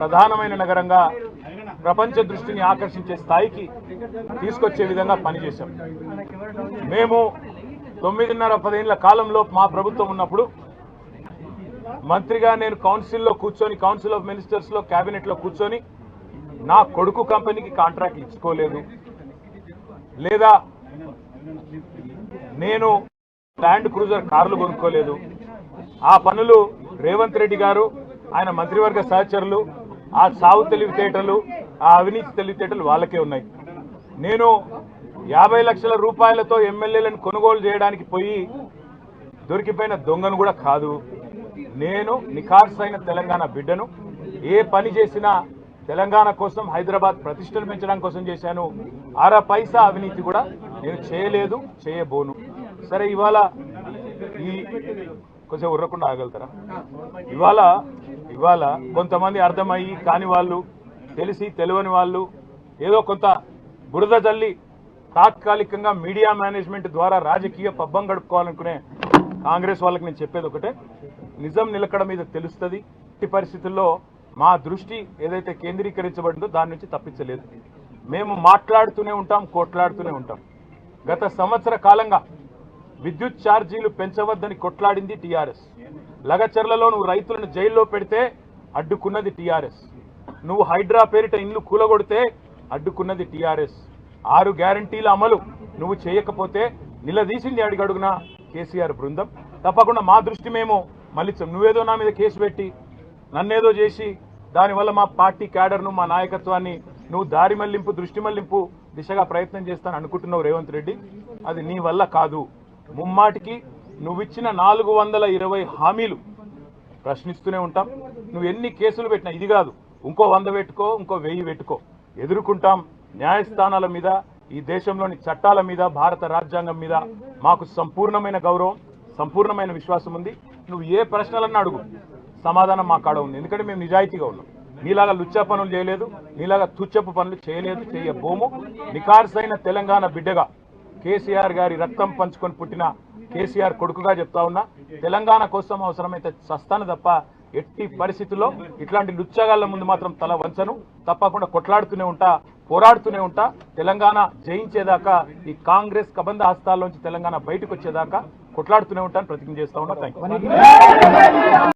ప్రధానమైన నగరంగా ప్రపంచ దృష్టిని ఆకర్షించే స్థాయికి తీసుకొచ్చే విధంగా పనిచేశాం. మేము 9.5-10 ఏళ్ల కాలంలో మా ప్రభుత్వం ఉన్నప్పుడు మంత్రిగా నేను కౌన్సిల్లో కూర్చొని, కౌన్సిల్ ఆఫ్ మినిస్టర్స్లో, క్యాబినెట్లో కూర్చొని నా కొడుకు కంపెనీకి కాంట్రాక్ట్ ఇచ్చుకోలేదు, లేదా నేను ల్యాండ్ క్రూజర్ కార్లు కొనుక్కోలేదు. ఆ పనులు రేవంత్ రెడ్డి గారు, ఆయన మంత్రివర్గ సహచరులు, ఆ సాగు తెలివితేటలు, ఆ అవినీతి తెలివితేటలు వాళ్ళకే ఉన్నాయి. నేను 50 లక్షల రూపాయలతో ఎమ్మెల్యేలను కొనుగోలు చేయడానికి పోయి దొరికిపోయిన దొంగను కూడా కాదు. నేను నిఖార్సైన తెలంగాణ బిడ్డను. ఏ పని చేసినా తెలంగాణ కోసం, హైదరాబాద్ ప్రతిష్టను పెంచడం కోసం చేశాను. అర పైసా అవినీతి కూడా నేను చేయలేదు, చేయబోను. సరే, ఇవాళ ఈ కొంచెం ఉర్రకుండా ఆగలుగుతారా? ఇవాళ కొంతమంది అర్థమయ్యి కాని వాళ్ళు, తెలిసి తెలియని వాళ్ళు ఏదో కొంత బురద జల్లి తాత్కాలికంగా మీడియా మేనేజ్మెంట్ ద్వారా రాజకీయ పబ్బం గడుపుకోవాలనుకునే కాంగ్రెస్ వాళ్ళకి నేను చెప్పేది ఒకటే, నిజం నిలకడ మీద తెలుస్తుంది. ఈ పరిస్థితుల్లో మా దృష్టి ఏదైతే కేంద్రీకరించబడిందో దాని నుంచి తప్పించలేదు. మేము మాట్లాడుతూనే ఉంటాం, కొట్లాడుతూనే ఉంటాం. గత సంవత్సర కాలంగా విద్యుత్ ఛార్జీలు పెంచవద్దని కొట్లాడింది టీఆర్ఎస్. లగచర్లలో నువ్వు రైతులను జైల్లో పెడితే అడ్డుకున్నది టీఆర్ఎస్. నువ్వు హైడ్రా పేరిట ఇండ్లు కూలగొడితే అడ్డుకున్నది టీఆర్ఎస్. 6 గ్యారంటీల అమలు నువ్వు చేయకపోతే నిలదీసింది అడుగడుగున కేసీఆర్ బృందం. తప్పకుండా మా దృష్టి మేము మళ్ళించాం. నువ్వేదో నా మీద కేసు పెట్టి నన్నేదో చేసి దానివల్ల మా పార్టీ క్యాడర్ను, మా నాయకత్వాన్ని నువ్వు దారి మళ్లింపు, దృష్టి మళ్లింపు దిశగా ప్రయత్నం చేస్తాను అనుకుంటున్నావు రేవంత్ రెడ్డి. అది నీ వల్ల కాదు. ముమ్మాటికి నువ్విచ్చిన 420 హామీలు ప్రశ్నిస్తూనే ఉంటాం. నువ్వు ఎన్ని కేసులు పెట్టినా, ఇది కాదు ఇంకో 100 పెట్టుకో, ఇంకో 1000 పెట్టుకో, ఎదుర్కొంటాం. న్యాయస్థానాల మీద, ఈ దేశంలోని చట్టాల మీద, భారత రాజ్యాంగం మీద మాకు సంపూర్ణమైన గౌరవం, సంపూర్ణమైన విశ్వాసం ఉంది. నువ్వు ఏ ప్రశ్నలన్నా అడుగు, సమాధానం మా కాడ ఉంది. ఎందుకంటే మేము నిజాయితీగా ఉన్నాం. నీలాగా లుచ్చా పనులు చేయలేదు, నీలాగా తుచ్చపు పనులు చేయలేదు, చేయబోము. నిఖార్సైన తెలంగాణ బిడ్డగా, కేసీఆర్ గారి రక్తం పంచుకొని పుట్టిన కేసీఆర్ కొడుకుగా చెప్తా ఉన్నా, తెలంగాణ కోసం అవసరమైతే చస్తాను తప్ప ఎట్టి పరిస్థితుల్లో ఇట్లాంటి లుచ్చగాళ్ల ముందు మాత్రం తల వంచను. తప్పకుండా కొట్లాడుతూనే ఉంటా, పోరాడుతూనే ఉంటా. తెలంగాణ జయించేదాకా, ఈ కాంగ్రెస్ కబంధ హస్తాల్లోంచి తెలంగాణ బయటకు వచ్చేదాకా కొట్లాడుతూనే ఉంటాను, ప్రతిజ్ఞ చేస్తా ఉన్నా. Thank you.